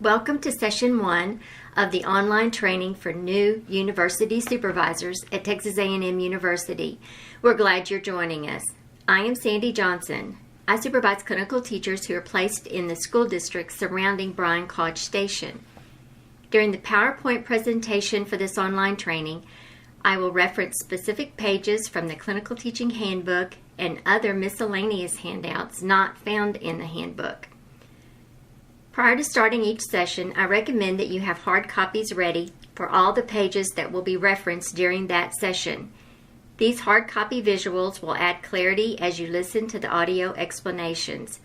Welcome to Session 1 of the online training for new university supervisors at Texas A&M University. We're glad you're joining us. I am Sandy Johnson. I supervise clinical teachers who are placed in the school districts surrounding Bryan-College Station. During the PowerPoint presentation for this online training, I will reference specific pages from the Clinical Teaching Handbook and other miscellaneous handouts not found in the handbook. Prior to starting each session, I recommend that you have hard copies ready for all the pages that will be referenced during that session. These hard copy visuals will add clarity as you listen to the audio explanations.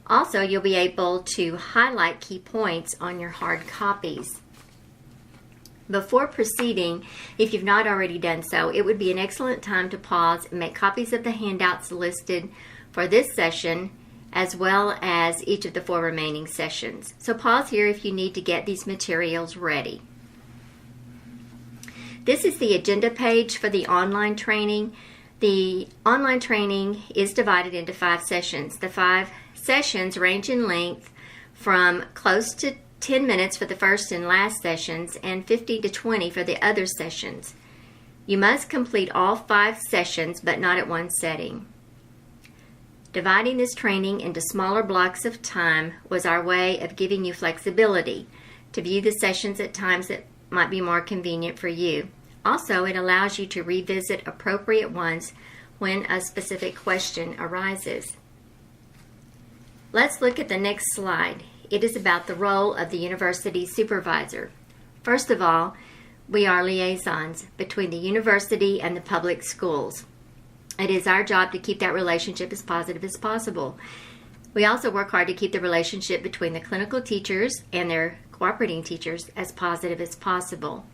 Also, you'll be able to highlight key points on your hard copies. Before proceeding, if you've not already done so, it would be an excellent time to pause and make copies of the handouts listed for this session as well as each of the 4 remaining sessions. So pause here if you need to get these materials ready. This is the agenda page for the online training. The online training is divided into 5 sessions. The 5 sessions range in length from close to 10 minutes for the first and last sessions and 50 to 20 for the other sessions. You must complete all 5 sessions, but not at one setting. Dividing this training into smaller blocks of time was our way of giving you flexibility to view the sessions at times that might be more convenient for you. Also, it allows you to revisit appropriate ones when a specific question arises. Let's look at the next slide. It is about the role of the university supervisor. First of all, we are liaisons between the university and the public schools. It is our job to keep that relationship as positive as possible. We also work hard to keep the relationship between the clinical teachers and their cooperating teachers as positive as possible.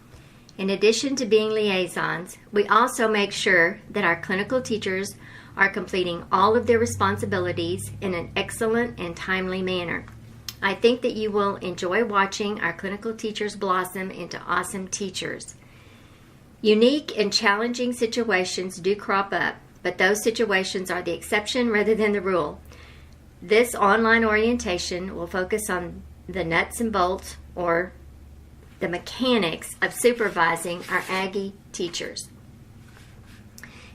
In addition to being liaisons, we also make sure that our clinical teachers are completing all of their responsibilities in an excellent and timely manner. I think that you will enjoy watching our clinical teachers blossom into awesome teachers. Unique and challenging situations do crop up, but those situations are the exception rather than the rule. This online orientation will focus on the nuts and bolts, or the mechanics of supervising our Aggie teachers.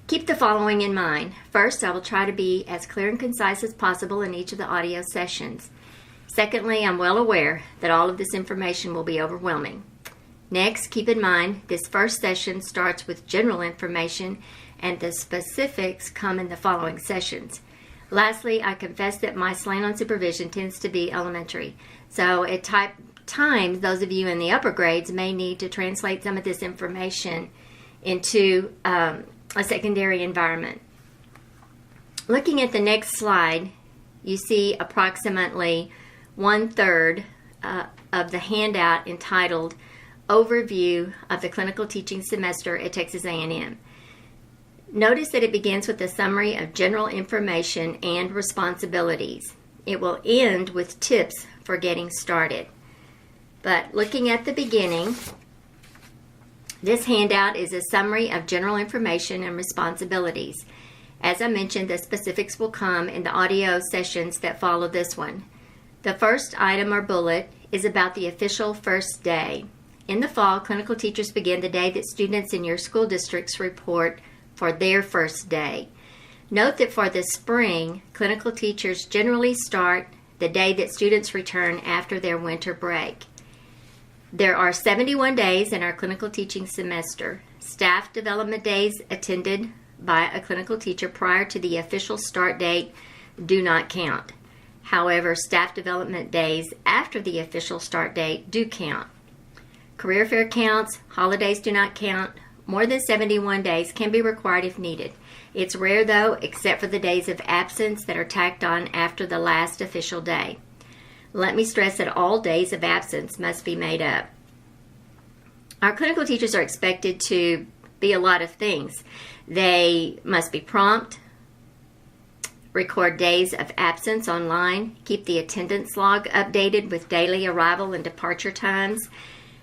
Keep the following in mind. First, I will try to be as clear and concise as possible in each of the audio sessions. Secondly, I'm well aware that all of this information will be overwhelming. Next, keep in mind this first session starts with general information and the specifics come in the following sessions. Lastly, I confess that my slant on supervision tends to be elementary. So at times, those of you in the upper grades may need to translate some of this information into a secondary environment. Looking at the next slide, you see approximately 1/3 of the handout entitled Overview of the Clinical Teaching Semester at Texas A&M. Notice that it begins with a summary of general information and responsibilities. It will end with tips for getting started. But looking at the beginning, this handout is a summary of general information and responsibilities. As I mentioned, the specifics will come in the audio sessions that follow this one. The first item or bullet is about the official first day. In the fall, clinical teachers begin the day that students in your school districts report for their first day. Note that for the spring, clinical teachers generally start the day that students return after their winter break. There are 71 days in our clinical teaching semester. Staff development days attended by a clinical teacher prior to the official start date do not count. However, staff development days after the official start date do count. Career fair counts, holidays do not count. More than 71 days can be required if needed. It's rare though, except for the days of absence that are tacked on after the last official day. Let me stress that all days of absence must be made up. Our clinical teachers are expected to be a lot of things. They must be prompt, record days of absence online, keep the attendance log updated with daily arrival and departure times,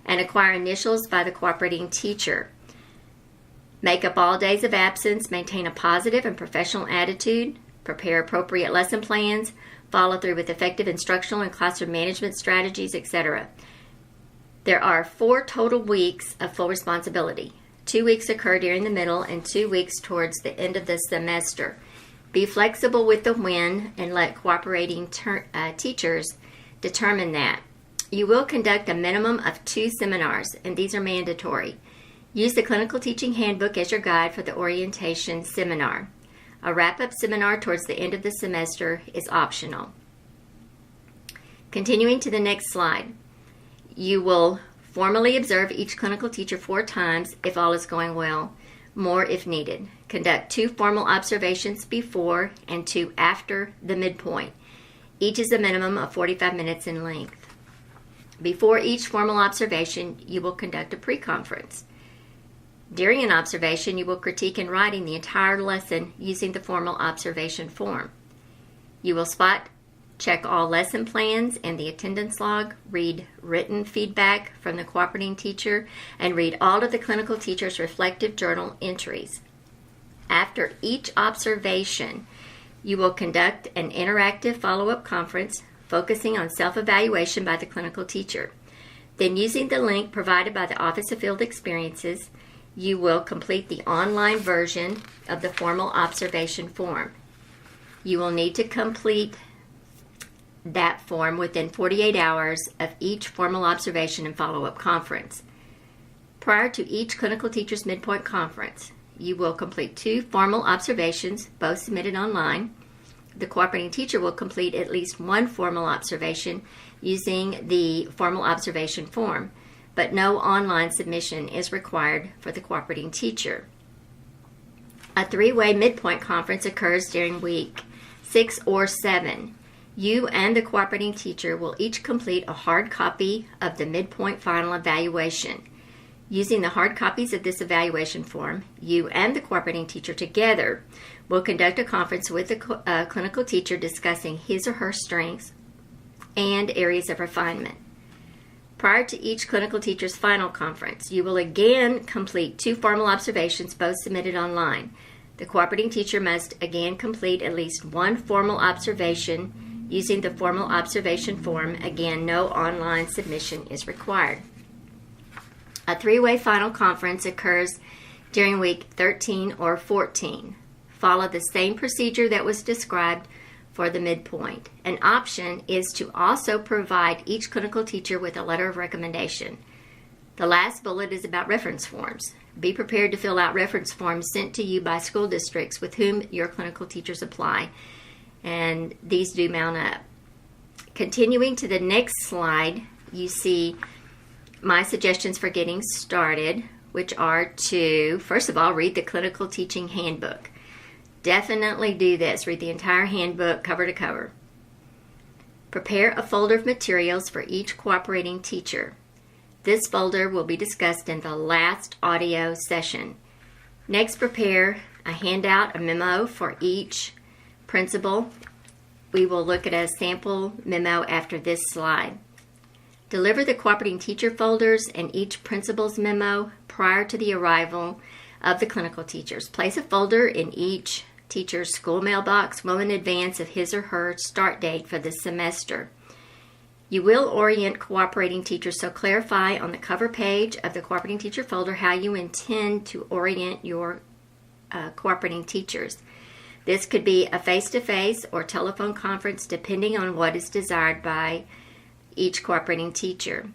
and acquire initials by the cooperating teacher. Make up all days of absence, maintain a positive and professional attitude, prepare appropriate lesson plans, follow through with effective instructional and classroom management strategies, etc. There are 4 total weeks of full responsibility. 2 weeks occur during the middle and 2 weeks towards the end of the semester. Be flexible with the when and let cooperating teachers determine that. You will conduct a minimum of 2 seminars, and these are mandatory. Use the Clinical Teaching Handbook as your guide for the orientation seminar. A wrap-up seminar towards the end of the semester is optional. Continuing to the next slide. You will formally observe each clinical teacher 4 times if all is going well, more if needed. Conduct 2 formal observations before and 2 after the midpoint. Each is a minimum of 45 minutes in length. Before each formal observation, you will conduct a pre-conference. During an observation, you will critique in writing the entire lesson using the formal observation form. You will spot check all lesson plans and the attendance log, read written feedback from the cooperating teacher, and read all of the clinical teacher's reflective journal entries. After each observation, you will conduct an interactive follow-up conference focusing on self-evaluation by the clinical teacher. Then, using the link provided by the Office of Field Experiences, you will complete the online version of the formal observation form. You will need to complete that form within 48 hours of each formal observation and follow-up conference. Prior to each clinical teacher's midpoint conference, you will complete 2 formal observations, both submitted online. The cooperating teacher will complete at least 1 formal observation using the formal observation form, but no online submission is required for the cooperating teacher. A 3-way midpoint conference occurs during week 6 or 7. You and the cooperating teacher will each complete a hard copy of the midpoint final evaluation. Using the hard copies of this evaluation form, you and the cooperating teacher together will conduct a conference with the clinical teacher discussing his or her strengths and areas of refinement. Prior to each clinical teacher's final conference, you will again complete 2 formal observations, both submitted online. The cooperating teacher must again complete at least 1 formal observation using the formal observation form. Again, no online submission is required. A 3-way final conference occurs during week 13 or 14. Follow the same procedure that was described for the midpoint. An option is to also provide each clinical teacher with a letter of recommendation. The last bullet is about reference forms. Be prepared to fill out reference forms sent to you by school districts with whom your clinical teachers apply, and these do mount up. Continuing to the next slide, you see my suggestions for getting started, which are to, first of all, read the Clinical Teaching Handbook. Definitely do this. Read the entire handbook cover to cover. Prepare a folder of materials for each cooperating teacher. This folder will be discussed in the last audio session. Next, prepare a handout, a memo for each principal. We will look at a sample memo after this slide. Deliver the cooperating teacher folders and each principal's memo prior to the arrival of the clinical teachers. Place a folder in each teacher's school mailbox well in advance of his or her start date for the semester. You will orient cooperating teachers, so clarify on the cover page of the cooperating teacher folder how you intend to orient your cooperating teachers. This could be a face-to-face or telephone conference depending on what is desired by each cooperating teacher.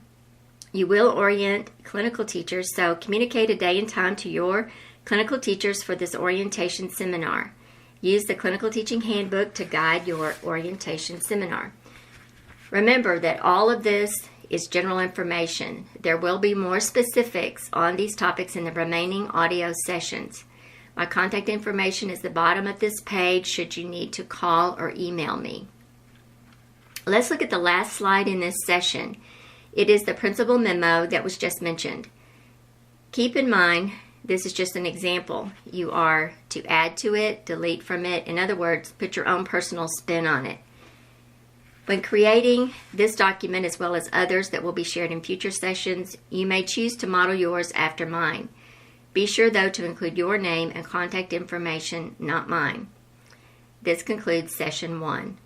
You will orient clinical teachers, so communicate a day and time to your clinical teachers for this orientation seminar. Use the Clinical Teaching Handbook to guide your orientation seminar. Remember that all of this is general information. There will be more specifics on these topics in the remaining audio sessions. My contact information is the bottom of this page should you need to call or email me. Let's look at the last slide in this session. It is the principal memo that was just mentioned. Keep in mind, this is just an example. You are to add to it, delete from it. In other words, put your own personal spin on it. When creating this document, as well as others that will be shared in future sessions, you may choose to model yours after mine. Be sure, though, to include your name and contact information, not mine. This concludes session 1.